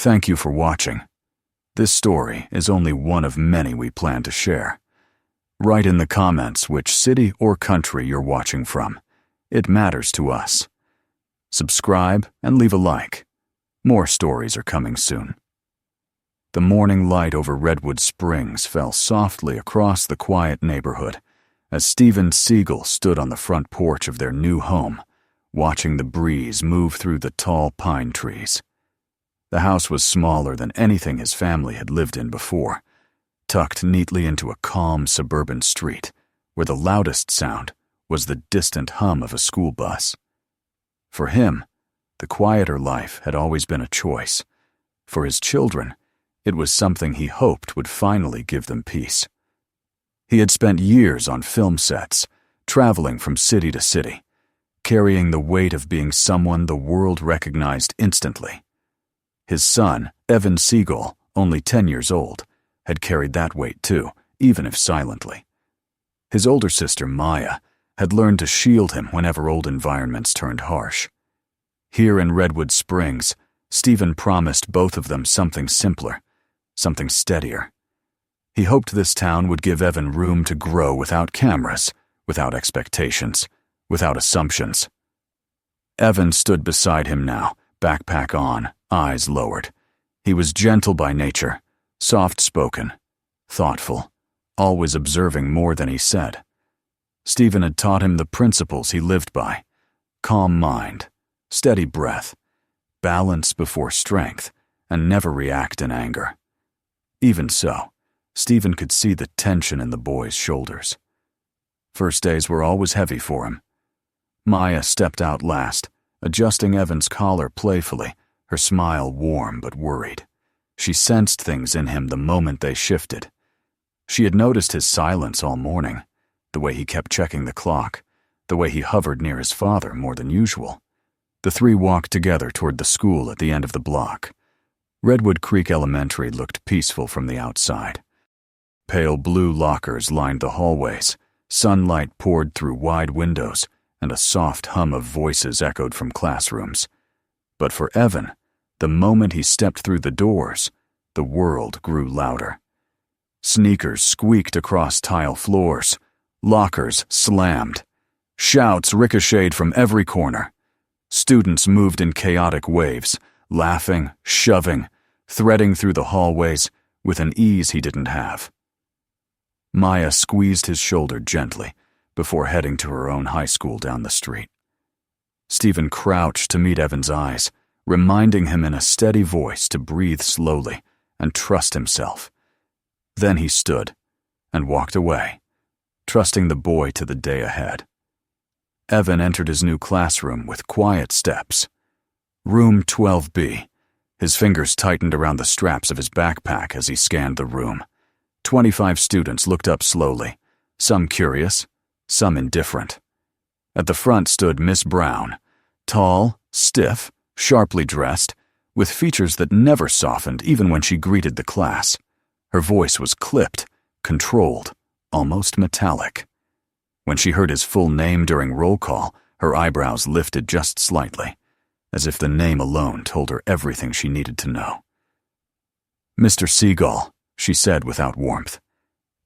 Thank you for watching. This story is only one of many we plan to share. Write in the comments which city or country you're watching from. It matters to us. Subscribe and leave a like. More stories are coming soon. The morning light over Redwood Springs fell softly across the quiet neighborhood as Steven Seagal stood on the front porch of their new home, watching the breeze move through the tall pine trees. The house was smaller than anything his family had lived in before, tucked neatly into a calm suburban street where the loudest sound was the distant hum of a school bus. For him, the quieter life had always been a choice. For his children, it was something he hoped would finally give them peace. He had spent years on film sets, traveling from city to city, carrying the weight of being someone the world recognized instantly. His son, Evan Seagal, only 10 years old, had carried that weight too, even if silently. His older sister, Maya, had learned to shield him whenever old environments turned harsh. Here in Redwood Springs, Steven promised both of them something simpler, something steadier. He hoped this town would give Evan room to grow without cameras, without expectations, without assumptions. Evan stood beside him now, backpack on, eyes lowered. He was gentle by nature, soft-spoken, thoughtful, always observing more than he said. Steven had taught him the principles he lived by: calm mind, steady breath, balance before strength, and never react in anger. Even so, Steven could see the tension in the boy's shoulders. First days were always heavy for him. Maya stepped out last, adjusting Evan's collar playfully, her smile warm but worried. She sensed things in him the moment they shifted. She had noticed his silence all morning, the way he kept checking the clock, the way he hovered near his father more than usual. The three walked together toward the school at the end of the block. Redwood Creek Elementary looked peaceful from the outside. Pale blue lockers lined the hallways, sunlight poured through wide windows, and a soft hum of voices echoed from classrooms. But for Evan, the moment he stepped through the doors, the world grew louder. Sneakers squeaked across tile floors, lockers slammed, shouts ricocheted from every corner. Students moved in chaotic waves, laughing, shoving, threading through the hallways with an ease he didn't have. Maya squeezed his shoulder gently before heading to her own high school down the street. Steven crouched to meet Evan's eyes, reminding him in a steady voice to breathe slowly and trust himself. Then he stood and walked away, trusting the boy to the day ahead. Evan entered his new classroom with quiet steps. Room 12B. His fingers tightened around the straps of his backpack as he scanned the room. 25 students looked up slowly, some curious, some indifferent. At the front stood Miss Brown, tall, stiff, sharply dressed, with features that never softened even when she greeted the class. Her voice was clipped, controlled, almost metallic. When she heard his full name during roll call, her eyebrows lifted just slightly, as if the name alone told her everything she needed to know. "Mr. Seagal," she said without warmth,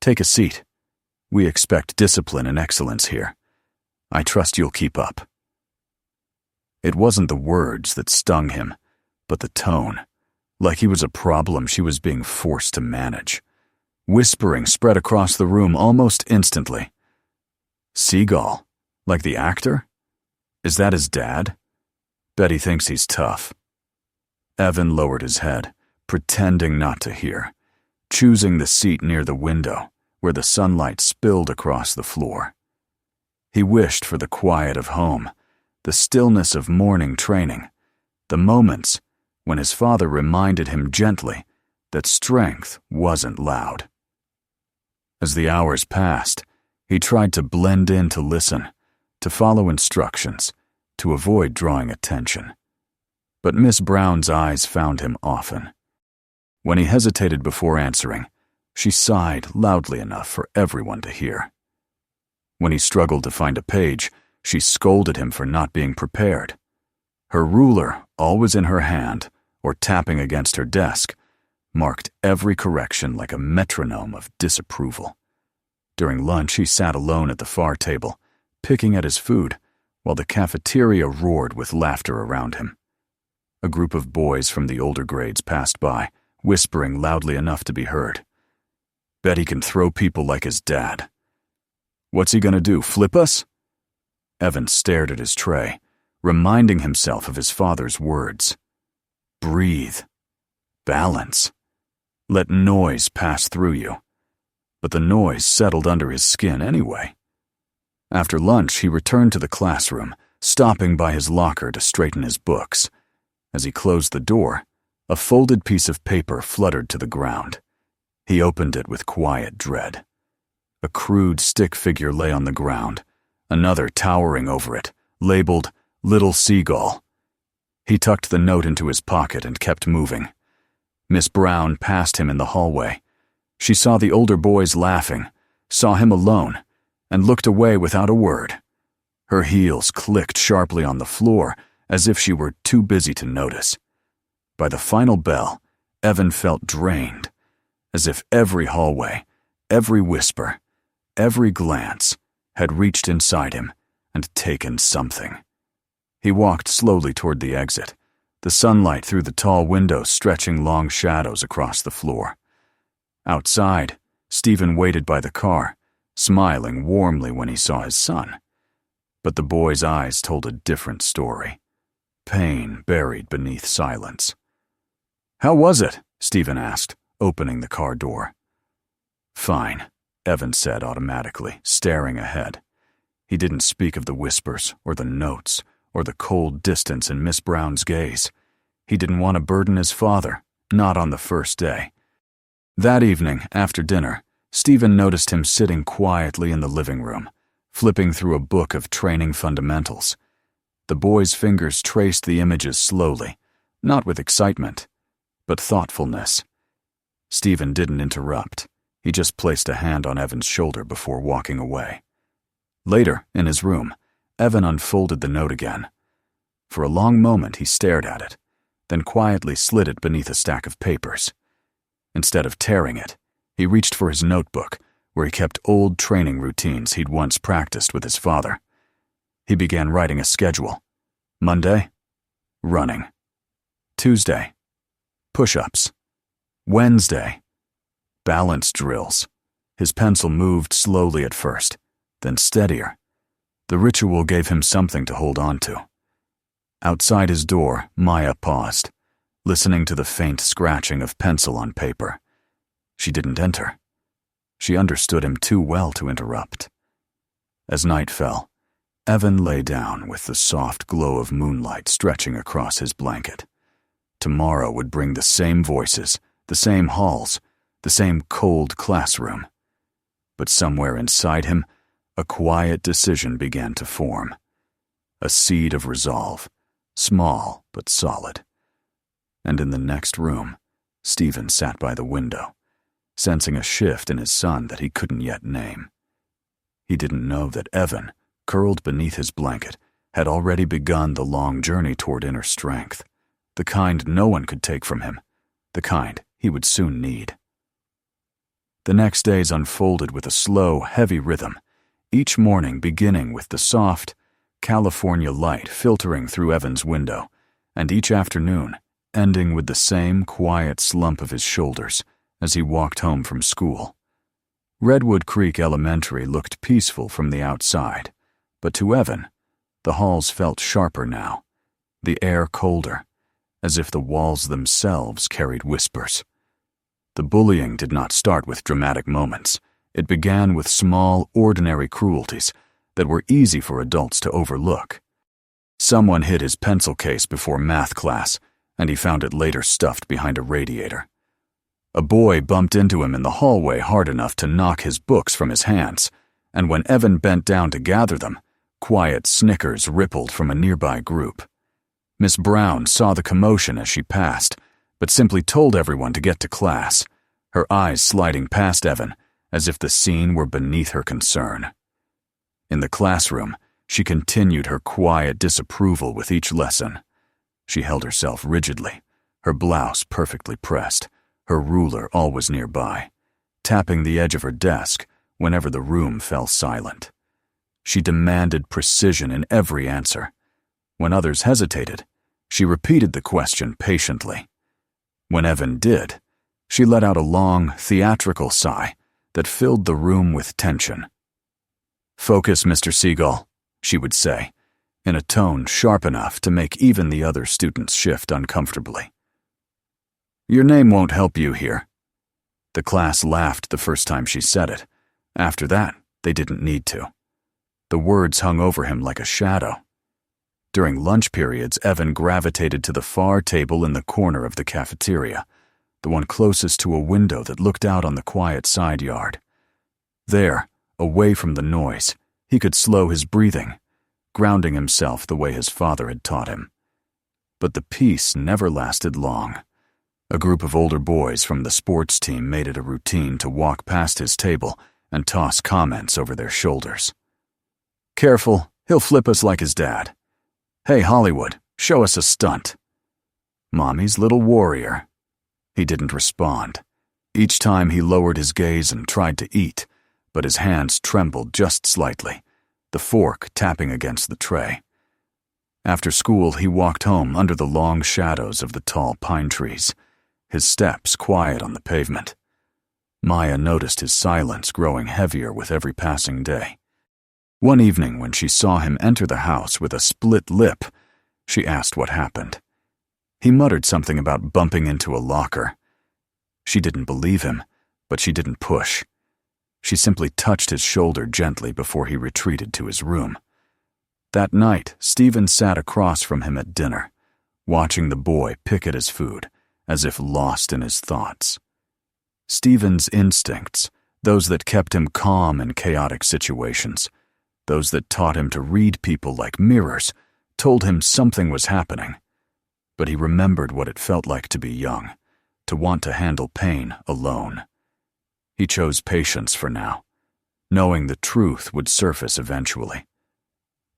"take a seat. We expect discipline and excellence here. I trust you'll keep up." It wasn't the words that stung him, but the tone, like he was a problem she was being forced to manage. Whispering spread across the room almost instantly. "Seagal? Like the actor? Is that his dad? Bet he thinks he's tough." Evan lowered his head, pretending not to hear, choosing the seat near the window, where the sunlight spilled across the floor. He wished for the quiet of home, the stillness of morning training, the moments when his father reminded him gently that strength wasn't loud. As the hours passed, he tried to blend in to listen, to follow instructions, to avoid drawing attention. But Miss Brown's eyes found him often. When he hesitated before answering, she sighed loudly enough for everyone to hear. When he struggled to find a page, she scolded him for not being prepared. Her ruler, always in her hand, or tapping against her desk, marked every correction like a metronome of disapproval. During lunch, he sat alone at the far table, picking at his food, while the cafeteria roared with laughter around him. A group of boys from the older grades passed by, whispering loudly enough to be heard. Bet he can throw people like his dad. What's he gonna do, flip us? Evan stared at his tray, reminding himself of his father's words. Breathe. Balance. Let noise pass through you. But the noise settled under his skin anyway. After lunch, he returned to the classroom, stopping by his locker to straighten his books. As he closed the door, a folded piece of paper fluttered to the ground. He opened it with quiet dread. A crude stick figure lay on the ground, another towering over it, labeled Little Seagull. He tucked the note into his pocket and kept moving. Miss Brown passed him in the hallway. She saw the older boys laughing, saw him alone, and looked away without a word. Her heels clicked sharply on the floor, as if she were too busy to notice. By the final bell, Evan felt drained, as if every hallway, every whisper, every glance had reached inside him and taken something. He walked slowly toward the exit, the sunlight through the tall windows stretching long shadows across the floor. Outside, Stephen waited by the car, smiling warmly when he saw his son. But the boy's eyes told a different story. Pain buried beneath silence. "How was it?" Stephen asked, opening the car door. "Fine," Evan said automatically, staring ahead. He didn't speak of the whispers or the notes or the cold distance in Miss Brown's gaze. He didn't want to burden his father, not on the first day. That evening, after dinner, Stephen noticed him sitting quietly in the living room, flipping through a book of training fundamentals. The boy's fingers traced the images slowly, not with excitement, but thoughtfulness. Stephen didn't interrupt. He just placed a hand on Evan's shoulder before walking away. Later, in his room, Evan unfolded the note again. For a long moment he stared at it, then quietly slid it beneath a stack of papers. Instead of tearing it, he reached for his notebook, where he kept old training routines he'd once practiced with his father. He began writing a schedule. Monday, running. Tuesday, push-ups. Wednesday, balance drills. His pencil moved slowly at first, then steadier. The ritual gave him something to hold on to. Outside his door, Maya paused, listening to the faint scratching of pencil on paper. She didn't enter. She understood him too well to interrupt. As night fell, Evan lay down with the soft glow of moonlight stretching across his blanket. Tomorrow would bring the same voices, the same halls, the same cold classroom. But somewhere inside him, a quiet decision began to form. A seed of resolve, small but solid. And in the next room, Stephen sat by the window, sensing a shift in his son that he couldn't yet name. He didn't know that Evan, curled beneath his blanket, had already begun the long journey toward inner strength, the kind no one could take from him, the kind he would soon need. The next days unfolded with a slow, heavy rhythm, each morning beginning with the soft, California light filtering through Evan's window, and each afternoon ending with the same quiet slump of his shoulders as he walked home from school. Redwood Creek Elementary looked peaceful from the outside, but to Evan, the halls felt sharper now, the air colder, as if the walls themselves carried whispers. The bullying did not start with dramatic moments. It began with small, ordinary cruelties that were easy for adults to overlook. Someone hid his pencil case before math class, and he found it later stuffed behind a radiator. A boy bumped into him in the hallway hard enough to knock his books from his hands, and when Evan bent down to gather them, quiet snickers rippled from a nearby group. Miss Brown saw the commotion as she passed, but simply told everyone to get to class, her eyes sliding past Evan as if the scene were beneath her concern. In the classroom, she continued her quiet disapproval with each lesson. She held herself rigidly, her blouse perfectly pressed, her ruler always nearby, tapping the edge of her desk whenever the room fell silent. She demanded precision in every answer. When others hesitated, she repeated the question patiently. When Evan did, she let out a long, theatrical sigh that filled the room with tension. "Focus, Mr. Seagull," she would say, in a tone sharp enough to make even the other students shift uncomfortably. "Your name won't help you here." The class laughed the first time she said it. After that, they didn't need to. The words hung over him like a shadow. During lunch periods, Evan gravitated to the far table in the corner of the cafeteria, the one closest to a window that looked out on the quiet side yard. There, away from the noise, he could slow his breathing, grounding himself the way his father had taught him. But the peace never lasted long. A group of older boys from the sports team made it a routine to walk past his table and toss comments over their shoulders. "Careful, he'll flip us like his dad." "Hey, Hollywood, show us a stunt." "Mommy's little warrior." He didn't respond. Each time he lowered his gaze and tried to eat, but his hands trembled just slightly, the fork tapping against the tray. After school, he walked home under the long shadows of the tall pine trees, his steps quiet on the pavement. Maya noticed his silence growing heavier with every passing day. One evening, when she saw him enter the house with a split lip, she asked what happened. He muttered something about bumping into a locker. She didn't believe him, but she didn't push. She simply touched his shoulder gently before he retreated to his room. That night, Stephen sat across from him at dinner, watching the boy pick at his food, as if lost in his thoughts. Stephen's instincts, those that kept him calm in chaotic situations, those that taught him to read people like mirrors, told him something was happening. But he remembered what it felt like to be young, to want to handle pain alone. He chose patience for now, knowing the truth would surface eventually.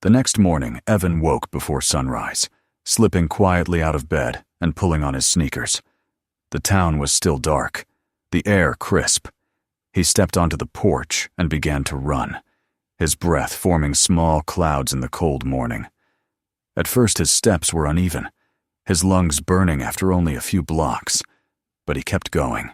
The next morning, Evan woke before sunrise, slipping quietly out of bed and pulling on his sneakers. The town was still dark, the air crisp. He stepped onto the porch and began to run, his breath forming small clouds in the cold morning. At first his steps were uneven, his lungs burning after only a few blocks, but he kept going.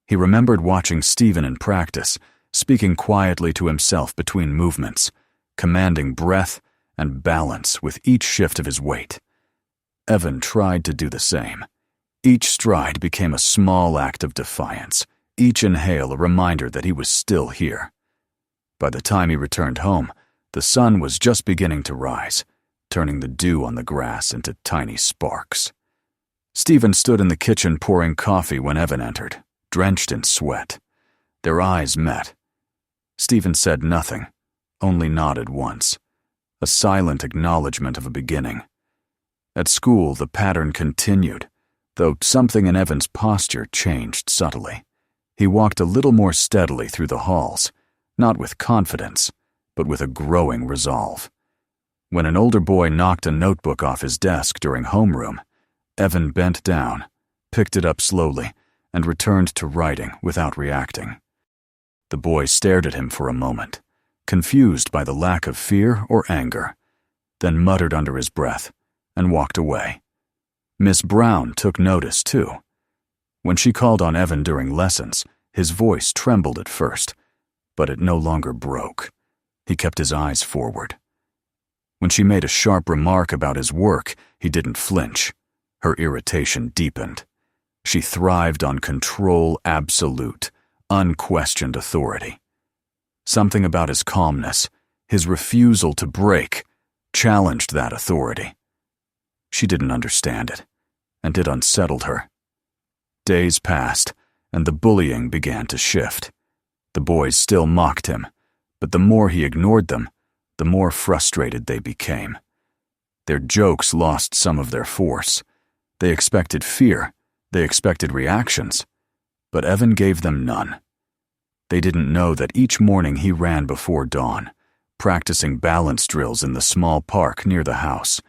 He remembered watching Stephen in practice, speaking quietly to himself between movements, commanding breath and balance with each shift of his weight. Evan tried to do the same. Each stride became a small act of defiance, each inhale a reminder that he was still here. By the time he returned home, the sun was just beginning to rise, turning the dew on the grass into tiny sparks. Stephen stood in the kitchen pouring coffee when Evan entered, drenched in sweat. Their eyes met. Stephen said nothing, only nodded once, a silent acknowledgement of a beginning. At school, the pattern continued, though something in Evan's posture changed subtly. He walked a little more steadily through the halls, not with confidence, but with a growing resolve. When an older boy knocked a notebook off his desk during homeroom, Evan bent down, picked it up slowly, and returned to writing without reacting. The boy stared at him for a moment, confused by the lack of fear or anger, then muttered under his breath and walked away. Miss Brown took notice, too. When she called on Evan during lessons, his voice trembled at first, but it no longer broke. He kept his eyes forward. When she made a sharp remark about his work, he didn't flinch. Her irritation deepened. She thrived on control absolute, unquestioned authority. Something about his calmness, his refusal to break, challenged that authority. She didn't understand it, and it unsettled her. Days passed, and the bullying began to shift. The boys still mocked him, but the more he ignored them, the more frustrated they became. Their jokes lost some of their force. They expected fear, they expected reactions, but Evan gave them none. They didn't know that each morning he ran before dawn, practicing balance drills in the small park near the house,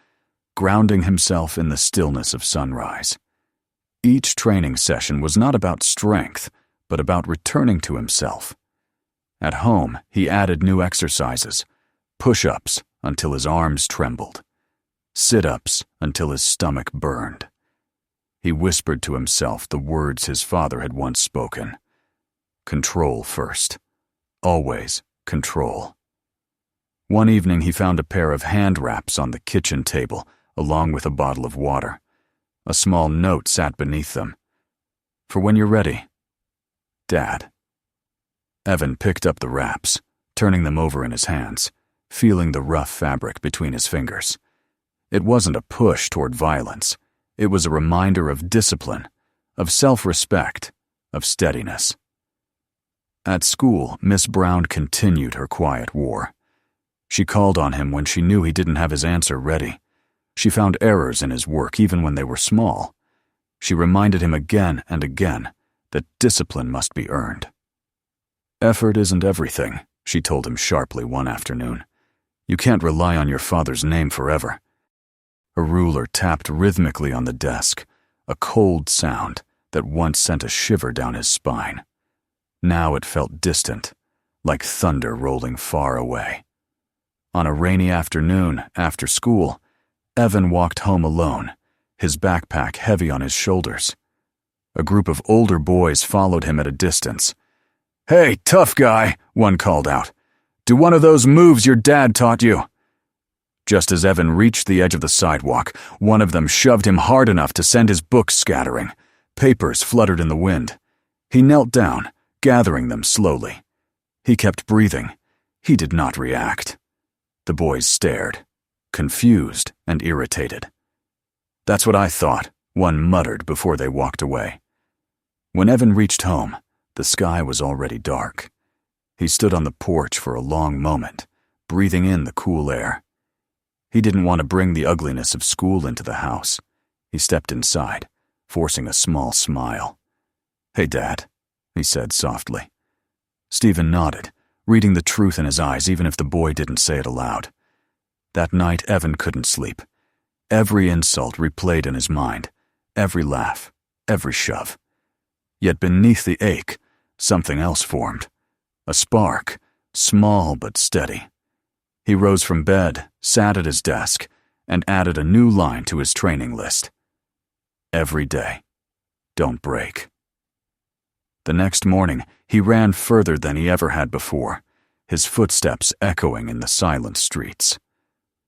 grounding himself in the stillness of sunrise. Each training session was not about strength, but about returning to himself. At home, he added new exercises, push-ups until his arms trembled, sit-ups until his stomach burned. He whispered to himself the words his father had once spoken. Control first. Always control. One evening he found a pair of hand wraps on the kitchen table, along with a bottle of water. A small note sat beneath them. For when you're ready. Dad. Evan picked up the wraps, turning them over in his hands, feeling the rough fabric between his fingers. It wasn't a push toward violence. It was a reminder of discipline, of self-respect, of steadiness. At school, Miss Brown continued her quiet war. She called on him when she knew he didn't have his answer ready. She found errors in his work even when they were small. She reminded him again and again that discipline must be earned. Effort isn't everything, she told him sharply one afternoon. You can't rely on your father's name forever. A ruler tapped rhythmically on the desk, a cold sound that once sent a shiver down his spine. Now it felt distant, like thunder rolling far away. On a rainy afternoon, after school, Evan walked home alone, his backpack heavy on his shoulders. A group of older boys followed him at a distance. "Hey, tough guy," one called out. "Do one of those moves your dad taught you." Just as Evan reached the edge of the sidewalk, one of them shoved him hard enough to send his books scattering. Papers fluttered in the wind. He knelt down, gathering them slowly. He kept breathing. He did not react. The boys stared, confused and irritated. "That's what I thought," one muttered before they walked away. When Evan reached home, the sky was already dark. He stood on the porch for a long moment, breathing in the cool air. He didn't want to bring the ugliness of school into the house. He stepped inside, forcing a small smile. "Hey, Dad," he said softly. Stephen nodded, reading the truth in his eyes even if the boy didn't say it aloud. That night, Evan couldn't sleep. Every insult replayed in his mind, every laugh, every shove. Yet beneath the ache, something else formed. A spark, small but steady. He rose from bed, sat at his desk, and added a new line to his training list. Every day. Don't break. The next morning, he ran further than he ever had before, his footsteps echoing in the silent streets.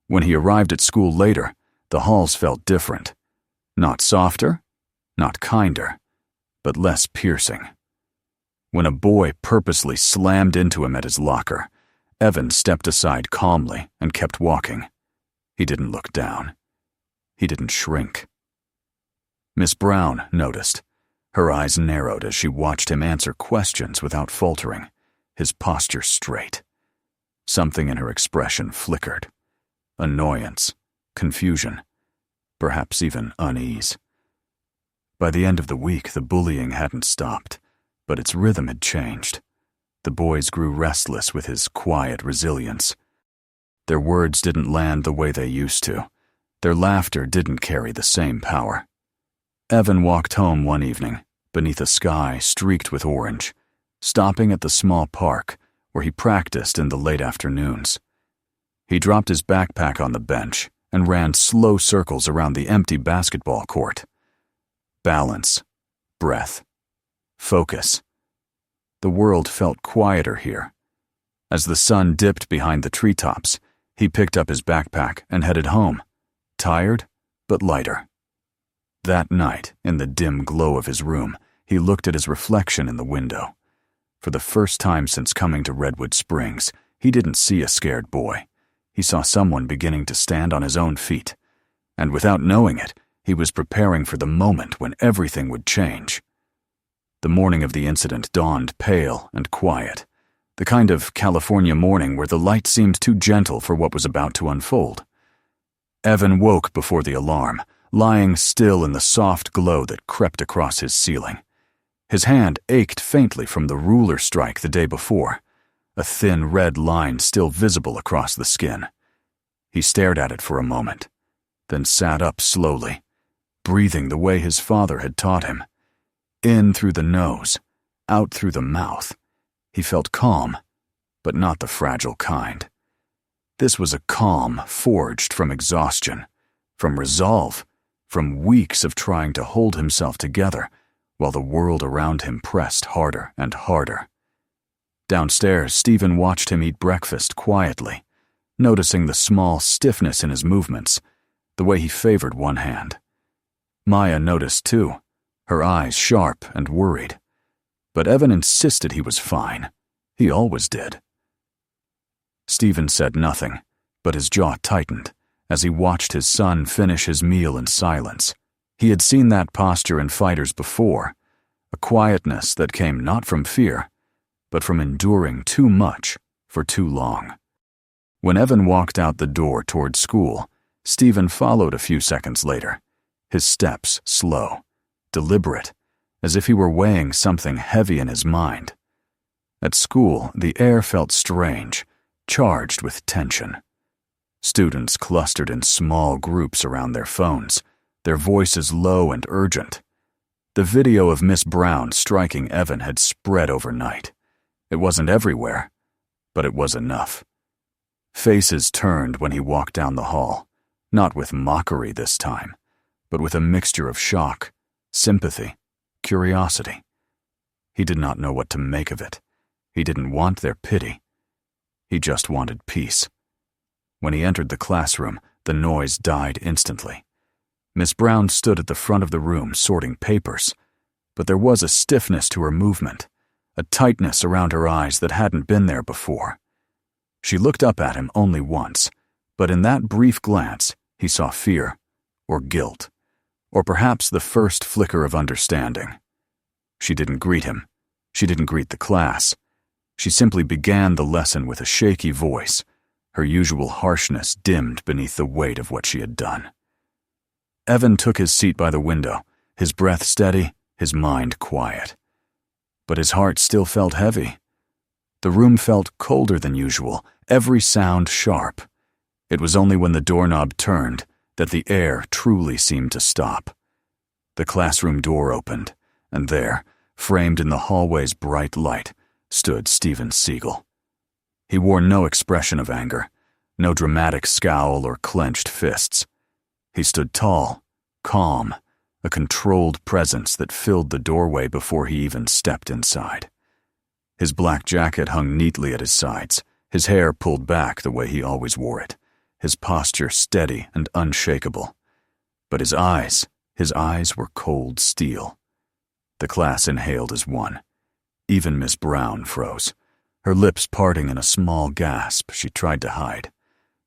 When he arrived at school later, the halls felt different. Not softer, not kinder, but less piercing. When a boy purposely slammed into him at his locker, Evan stepped aside calmly and kept walking. He didn't look down. He didn't shrink. Miss Brown noticed. Her eyes narrowed as she watched him answer questions without faltering, his posture straight. Something in her expression flickered. Annoyance, confusion, perhaps even unease. By the end of the week, the bullying hadn't stopped, but its rhythm had changed. The boys grew restless with his quiet resilience. Their words didn't land the way they used to. Their laughter didn't carry the same power. Evan walked home one evening, beneath a sky streaked with orange, stopping at the small park where he practiced in the late afternoons. He dropped his backpack on the bench and ran slow circles around the empty basketball court. Balance, breath, focus. The world felt quieter here. As the sun dipped behind the treetops, he picked up his backpack and headed home, tired but lighter. That night, in the dim glow of his room, he looked at his reflection in the window. For the first time since coming to Redwood Springs, he didn't see a scared boy. He saw someone beginning to stand on his own feet. And without knowing it, he was preparing for the moment when everything would change. The morning of the incident dawned pale and quiet, the kind of California morning where the light seemed too gentle for what was about to unfold. Evan woke before the alarm, lying still in the soft glow that crept across his ceiling. His hand ached faintly from the ruler strike the day before, a thin red line still visible across the skin. He stared at it for a moment, then sat up slowly, breathing the way his father had taught him. In through the nose, out through the mouth. He felt calm, but not the fragile kind. This was a calm forged from exhaustion, from resolve, from weeks of trying to hold himself together while the world around him pressed harder and harder. Downstairs, Stephen watched him eat breakfast quietly, noticing the small stiffness in his movements, the way he favored one hand. Maya noticed too, her eyes sharp and worried. But Evan insisted he was fine. He always did. Stephen said nothing, but his jaw tightened as he watched his son finish his meal in silence. He had seen that posture in fighters before, a quietness that came not from fear, but from enduring too much for too long. When Evan walked out the door toward school, Stephen followed a few seconds later, his steps slow, deliberate, as if he were weighing something heavy in his mind. At school, the air felt strange, charged with tension. Students clustered in small groups around their phones, their voices low and urgent. The video of Miss Brown striking Evan had spread overnight. It wasn't everywhere, but it was enough. Faces turned when he walked down the hall, not with mockery this time, but with a mixture of shock, sympathy, curiosity. He did not know what to make of it. He didn't want their pity. He just wanted peace. When he entered the classroom, the noise died instantly. Miss Brown stood at the front of the room sorting papers, but there was a stiffness to her movement, a tightness around her eyes that hadn't been there before. She looked up at him only once, but in that brief glance, he saw fear, or guilt, or perhaps the first flicker of understanding. She didn't greet him. She didn't greet the class. She simply began the lesson with a shaky voice, her usual harshness dimmed beneath the weight of what she had done. Evan took his seat by the window, his breath steady, his mind quiet. But his heart still felt heavy. The room felt colder than usual, every sound sharp. It was only when the doorknob turned that the air truly seemed to stop. The classroom door opened, and there, framed in the hallway's bright light, stood Stephen Siegel. He wore no expression of anger, no dramatic scowl or clenched fists. He stood tall, calm, a controlled presence that filled the doorway before he even stepped inside. His black jacket hung neatly at his sides, his hair pulled back the way he always wore it, his posture steady and unshakable. But his eyes were cold steel. The class inhaled as one. Even Miss Brown froze, her lips parting in a small gasp she tried to hide.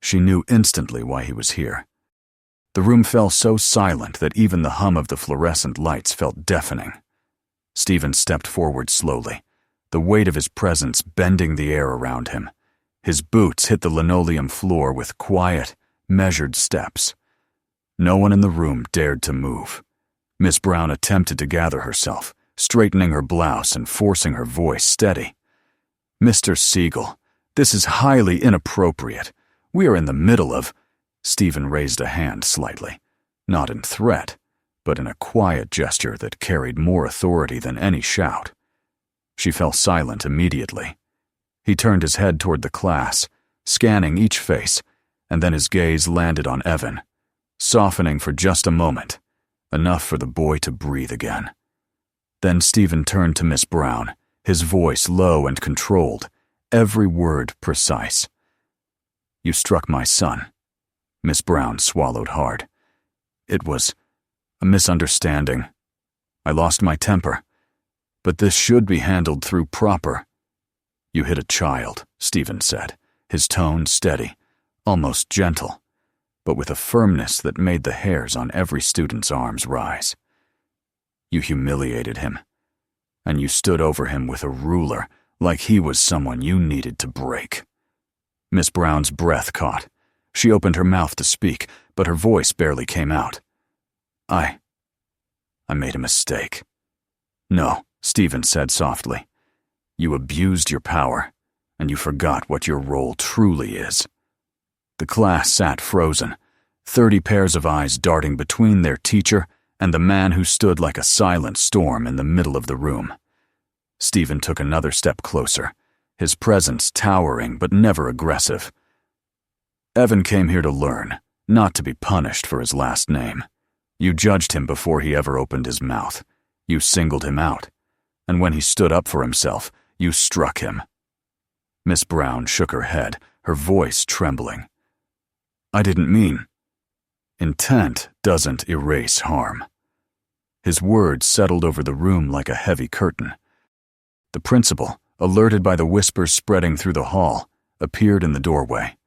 She knew instantly why he was here. The room fell so silent that even the hum of the fluorescent lights felt deafening. Stephen stepped forward slowly, the weight of his presence bending the air around him. His boots hit the linoleum floor with quiet, measured steps. No one in the room dared to move. Miss Brown attempted to gather herself, straightening her blouse and forcing her voice steady. "Mr. Siegel, this is highly inappropriate. We are in the middle of—" Stephen raised a hand slightly, not in threat, but in a quiet gesture that carried more authority than any shout. She fell silent immediately. He turned his head toward the class, scanning each face, and then his gaze landed on Evan, softening for just a moment, enough for the boy to breathe again. Then Stephen turned to Miss Brown, his voice low and controlled, every word precise. "You struck my son." Miss Brown swallowed hard. "It was a misunderstanding. I lost my temper. But this should be handled through proper—" "You hit a child," Stephen said, his tone steady, almost gentle, but with a firmness that made the hairs on every student's arms rise. "You humiliated him, and you stood over him with a ruler like he was someone you needed to break." Miss Brown's breath caught. She opened her mouth to speak, but her voice barely came out. I made a mistake." "No," Stephen said softly. "You abused your power, and you forgot what your role truly is." The class sat frozen, 30 pairs of eyes darting between their teacher and the man who stood like a silent storm in the middle of the room. Stephen took another step closer, his presence towering but never aggressive. Evan came here to learn, not to be punished for his last name. You judged him before he ever opened his mouth. You singled him out. And when he stood up for himself, you struck him. Miss Brown shook her head, her voice trembling. I didn't mean. Intent doesn't erase harm. His words settled over the room like a heavy curtain. The principal, alerted by the whispers spreading through the hall, appeared in the doorway.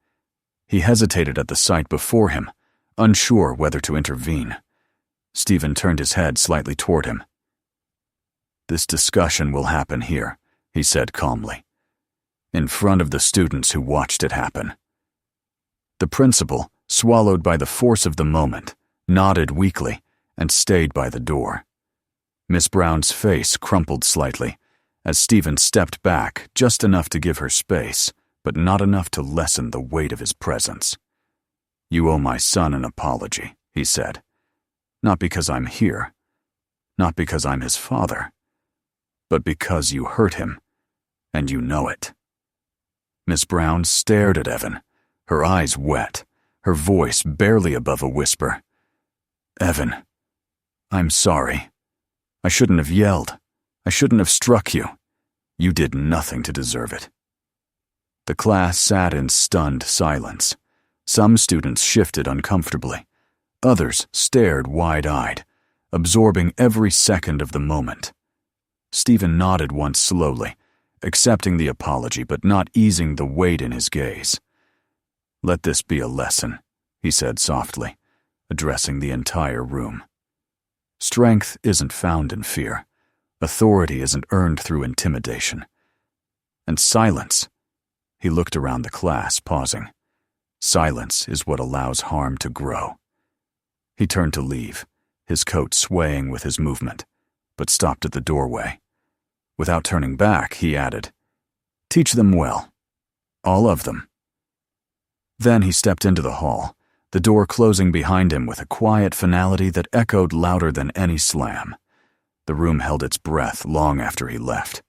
He hesitated at the sight before him, unsure whether to intervene. Stephen turned his head slightly toward him. This discussion will happen here, he said calmly, in front of the students who watched it happen. The principal, swallowed by the force of the moment, nodded weakly and stayed by the door. Miss Brown's face crumpled slightly as Stephen stepped back just enough to give her space, but not enough to lessen the weight of his presence. You owe my son an apology, he said. Not because I'm here, not because I'm his father, but because you hurt him, and you know it. Miss Brown stared at Evan, her eyes wet, her voice barely above a whisper. Evan, I'm sorry. I shouldn't have yelled. I shouldn't have struck you. You did nothing to deserve it. The class sat in stunned silence. Some students shifted uncomfortably. Others stared wide-eyed, absorbing every second of the moment. Stephen nodded once slowly, accepting the apology but not easing the weight in his gaze. Let this be a lesson, he said softly, addressing the entire room. Strength isn't found in fear. Authority isn't earned through intimidation. And silence. He looked around the class, pausing. Silence is what allows harm to grow. He turned to leave, his coat swaying with his movement, but stopped at the doorway. Without turning back, he added, Teach them well. All of them. Then he stepped into the hall, the door closing behind him with a quiet finality that echoed louder than any slam. The room held its breath long after he left.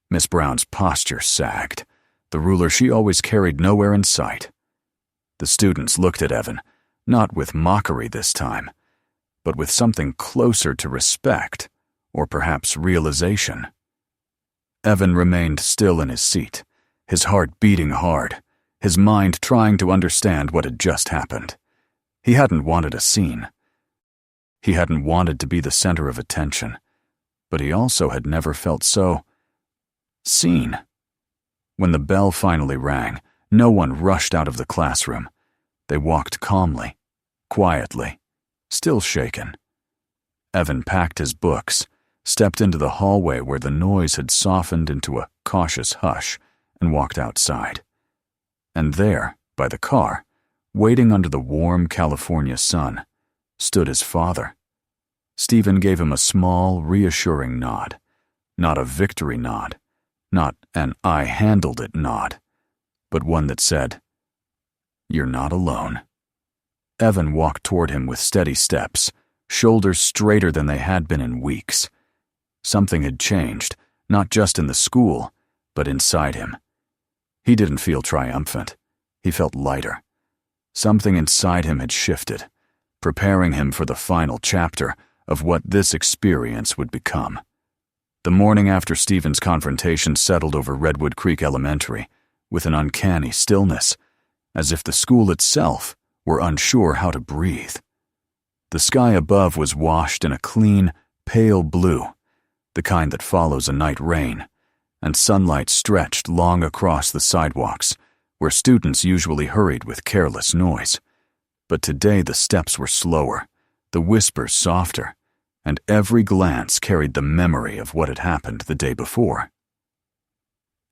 Miss Brown's posture sagged, the ruler she always carried nowhere in sight. The students looked at Evan, not with mockery this time, but with something closer to respect, or perhaps realization. Evan remained still in his seat, his heart beating hard, his mind trying to understand what had just happened. He hadn't wanted a scene. He hadn't wanted to be the center of attention, but he also had never felt so seen. When the bell finally rang, no one rushed out of the classroom. They walked calmly, quietly, still shaken. Evan packed his books, stepped into the hallway where the noise had softened into a cautious hush, and walked outside. And there, by the car, waiting under the warm California sun, stood his father. Stephen gave him a small, reassuring nod. Not a victory nod, not an I-handled-it nod, but one that said, You're not alone. Evan walked toward him with steady steps, shoulders straighter than they had been in weeks. Something had changed, not just in the school, but inside him. He didn't feel triumphant. He felt lighter. Something inside him had shifted, preparing him for the final chapter of what this experience would become. The morning after Stephen's confrontation settled over Redwood Creek Elementary with an uncanny stillness, as if the school itself were unsure how to breathe. The sky above was washed in a clean, pale blue, the kind that follows a night rain, and sunlight stretched long across the sidewalks, where students usually hurried with careless noise. But today the steps were slower, the whispers softer, and every glance carried the memory of what had happened the day before.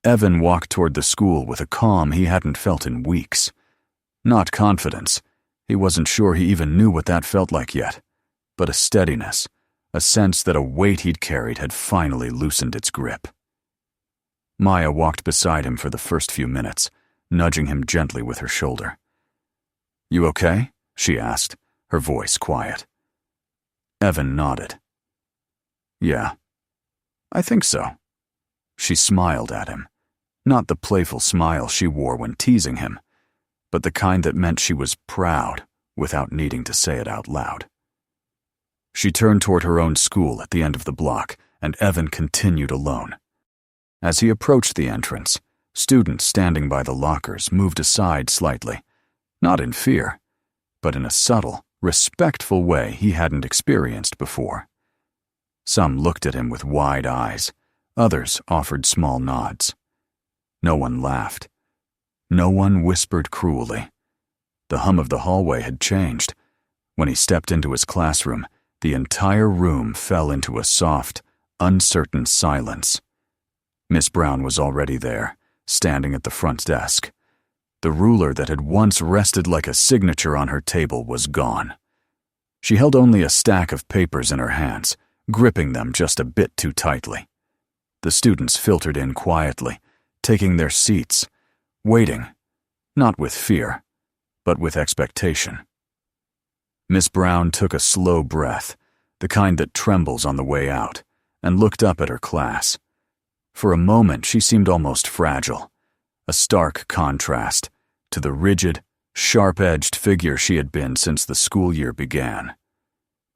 Evan walked toward the school with a calm he hadn't felt in weeks. Not confidence. He wasn't sure he even knew what that felt like yet, but a steadiness, a sense that a weight he'd carried had finally loosened its grip. Maya walked beside him for the first few minutes, nudging him gently with her shoulder. You okay? She asked, her voice quiet. Evan nodded. Yeah, I think so. She smiled at him, not the playful smile she wore when teasing him, but the kind that meant she was proud without needing to say it out loud. She turned toward her own school at the end of the block, and Evan continued alone. As he approached the entrance, students standing by the lockers moved aside slightly, not in fear, but in a subtle, respectful way he hadn't experienced before. Some looked at him with wide eyes, others offered small nods. No one laughed. No one whispered cruelly. The hum of the hallway had changed. When he stepped into his classroom, the entire room fell into a soft, uncertain silence. Miss Brown was already there, standing at the front desk. The ruler that had once rested like a signature on her table was gone. She held only a stack of papers in her hands, gripping them just a bit too tightly. The students filtered in quietly, taking their seats, waiting, not with fear, but with expectation. Miss Brown took a slow breath, the kind that trembles on the way out, and looked up at her class. For a moment she seemed almost fragile, a stark contrast to the rigid, sharp-edged figure she had been since the school year began.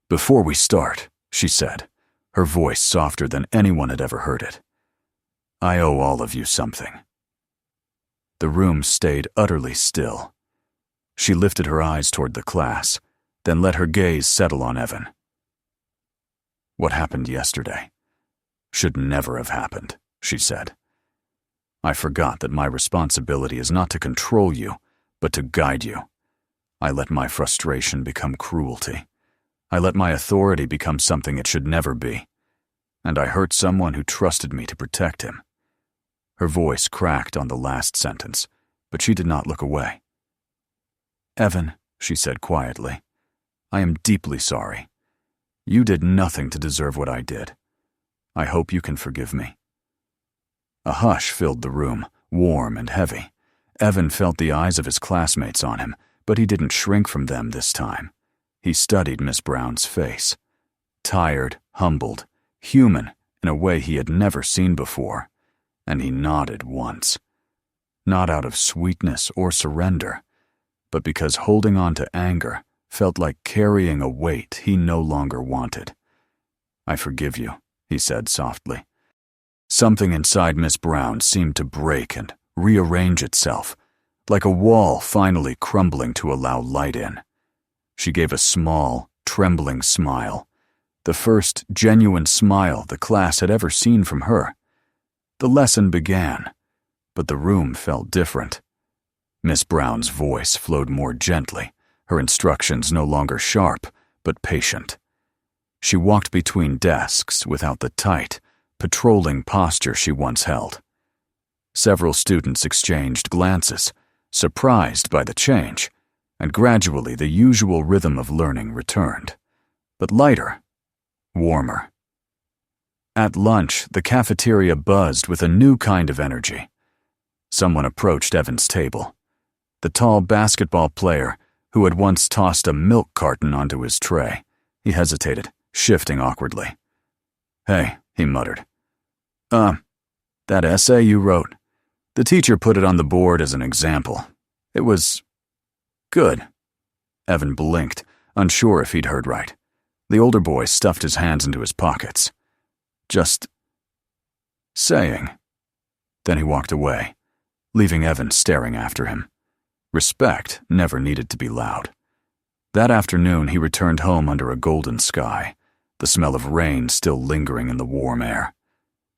"Before we start," she said, her voice softer than anyone had ever heard it, "I owe all of you something." The room stayed utterly still. She lifted her eyes toward the class, then let her gaze settle on Evan. "What happened yesterday should never have happened," she said. "I forgot that my responsibility is not to control you, but to guide you. I let my frustration become cruelty. I let my authority become something it should never be. And I hurt someone who trusted me to protect him." Her voice cracked on the last sentence, but she did not look away. "Evan," she said quietly, "I am deeply sorry. You did nothing to deserve what I did. I hope you can forgive me." A hush filled the room, warm and heavy. Evan felt the eyes of his classmates on him, but he didn't shrink from them this time. He studied Miss Brown's face. Tired, humbled, human in a way he had never seen before, and he nodded once. Not out of sweetness or surrender, but because holding on to anger felt like carrying a weight he no longer wanted. "I forgive you," he said softly. Something inside Miss Brown seemed to break and rearrange itself, like a wall finally crumbling to allow light in. She gave a small, trembling smile, the first genuine smile the class had ever seen from her. The lesson began, but the room felt different. Miss Brown's voice flowed more gently, her instructions no longer sharp, but patient. She walked between desks without the tight, patrolling posture she once held. Several students exchanged glances, surprised by the change, and gradually the usual rhythm of learning returned, but lighter, warmer. At lunch, the cafeteria buzzed with a new kind of energy. Someone approached Evan's table. The tall basketball player who had once tossed a milk carton onto his tray. He hesitated, shifting awkwardly. "Hey," he muttered. That essay you wrote. The teacher put it on the board as an example. It was good." Evan blinked, unsure if he'd heard right. The older boy stuffed his hands into his pockets. "Just saying." Then he walked away, leaving Evan staring after him. Respect never needed to be loud. That afternoon he returned home under a golden sky, the smell of rain still lingering in the warm air.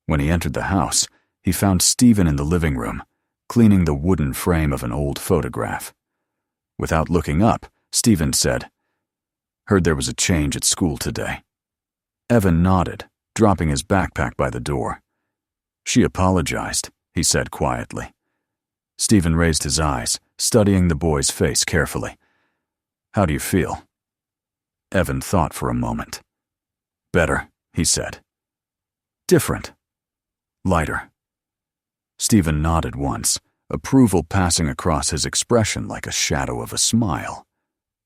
When he entered the house, he found Stephen in the living room, cleaning the wooden frame of an old photograph. Without looking up, Stephen said, "Heard there was a change at school today." Evan nodded, dropping his backpack by the door. "She apologized," he said quietly. Stephen raised his eyes, studying the boy's face carefully. "How do you feel?" Evan thought for a moment. "Better," he said. "Different. Lighter." Stephen nodded once, approval passing across his expression like a shadow of a smile.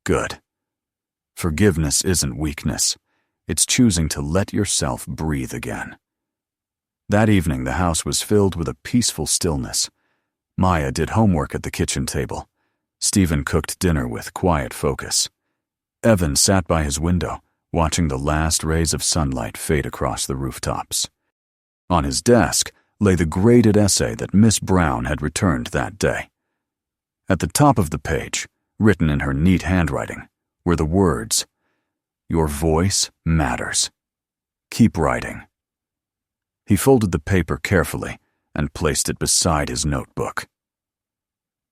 "Good. Forgiveness isn't weakness. It's choosing to let yourself breathe again. That evening, the house was filled with a peaceful stillness. Maya did homework at the kitchen table. Stephen cooked dinner with quiet focus. Evan sat by his window, watching the last rays of sunlight fade across the rooftops. On his desk lay the graded essay that Miss Brown had returned that day. At the top of the page, written in her neat handwriting, were the words, "Your voice matters. Keep writing." He folded the paper carefully and placed it beside his notebook.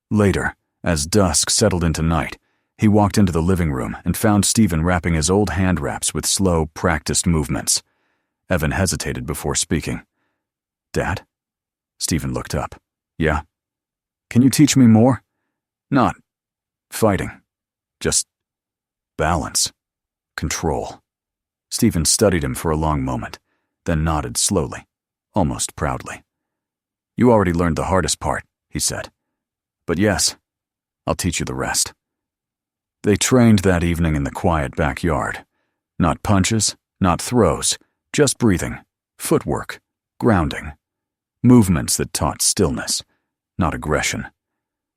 Later, as dusk settled into night, he walked into the living room and found Stephen wrapping his old hand wraps with slow, practiced movements. Evan hesitated before speaking. "Dad?" Stephen looked up. "Yeah? Can you teach me more? Not fighting. Just balance. Control." Stephen studied him for a long moment, then nodded slowly, almost proudly. "You already learned the hardest part," he said. "But yes, I'll teach you the rest." They trained that evening in the quiet backyard. Not punches, not throws, just breathing, footwork, grounding. Movements that taught stillness, not aggression.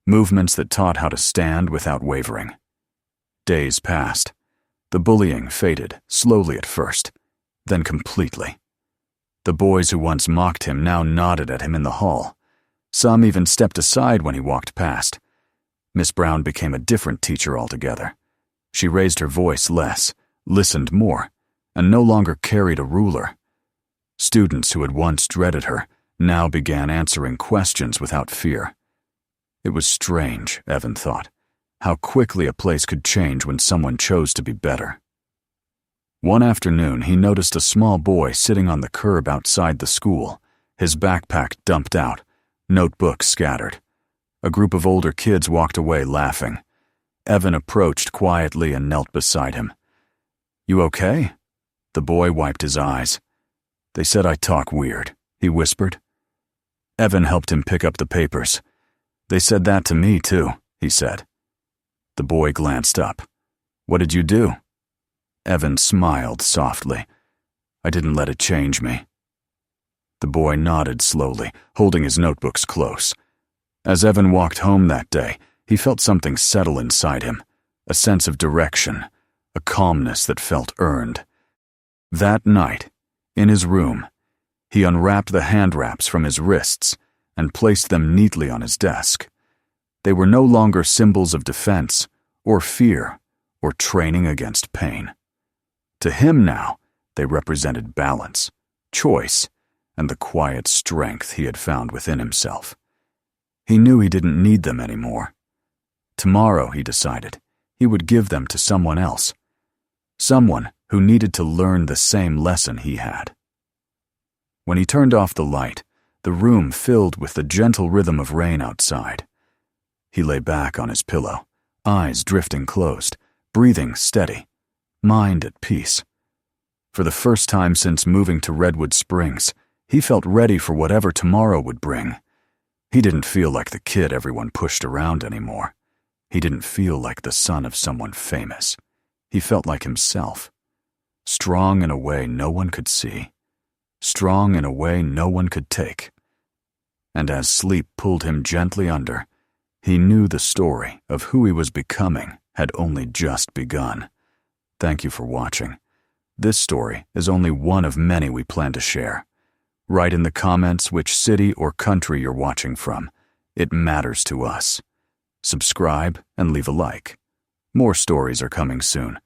Movements that taught how to stand without wavering. Days passed. The bullying faded, slowly at first, then completely. The boys who once mocked him now nodded at him in the hall. Some even stepped aside when he walked past. Miss Brown became a different teacher altogether. She raised her voice less, listened more, and no longer carried a ruler. Students who had once dreaded her now began answering questions without fear. It was strange, Evan thought, how quickly a place could change when someone chose to be better. One afternoon, he noticed a small boy sitting on the curb outside the school, his backpack dumped out, notebooks scattered. A group of older kids walked away laughing. Evan approached quietly and knelt beside him. "You okay?" The boy wiped his eyes. "They said I talk weird," he whispered. Evan helped him pick up the papers. "They said that to me, too," he said. The boy glanced up. "What did you do?" Evan smiled softly. "I didn't let it change me." The boy nodded slowly, holding his notebooks close. As Evan walked home that day, he felt something settle inside him, a sense of direction, a calmness that felt earned. That night, in his room, he unwrapped the hand wraps from his wrists and placed them neatly on his desk. They were no longer symbols of defense, or fear, or training against pain. To him now, they represented balance, choice, and the quiet strength he had found within himself. He knew he didn't need them anymore. Tomorrow, he decided, he would give them to someone else. Someone who needed to learn the same lesson he had. When he turned off the light, the room filled with the gentle rhythm of rain outside. He lay back on his pillow, eyes drifting closed, breathing steady, mind at peace. For the first time since moving to Redwood Springs, he felt ready for whatever tomorrow would bring. He didn't feel like the kid everyone pushed around anymore. He didn't feel like the son of someone famous. He felt like himself. Strong in a way no one could see. Strong in a way no one could take. And as sleep pulled him gently under, he knew the story of who he was becoming had only just begun. Thank you for watching. This story is only one of many we plan to share. Write in the comments which city or country you're watching from. It matters to us. Subscribe and leave a like. More stories are coming soon.